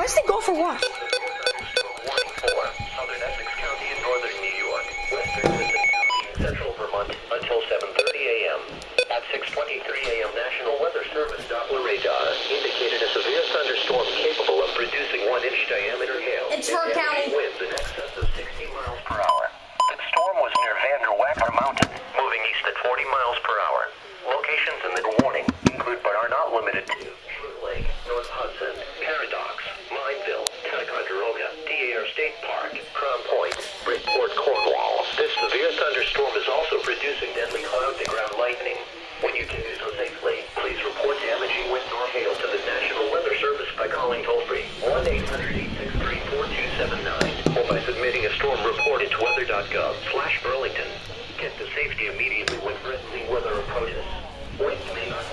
Where's the Gopher Watch? Warning for southern Essex County in northern New York, western Mississippi, central Vermont until 7:30 a.m. At 6:23 a.m., National Weather Service Doppler radar indicated a severe thunderstorm capable of producing 1-inch diameter hail. It's Rock County. Winds in excess of 60 miles per hour. The storm was near Vanderwacker Mountain, moving east at 40 miles per hour. Locations in the warning include but are not limited to Fruit Lake, North Hudson, Paradox, Mineville, Ticonderoga, DAR State Park, Crown Point, Bridgeport, Cornwall. This severe thunderstorm is also producing deadly cloud-to-ground lightning. When you can do so safely, please report damaging wind or hail to the National Weather Service by calling toll-free 1-800-863-4279 or by submitting a storm report into weather.gov/Burlington. Get to safety immediately when threatening weather approaches. Winds may not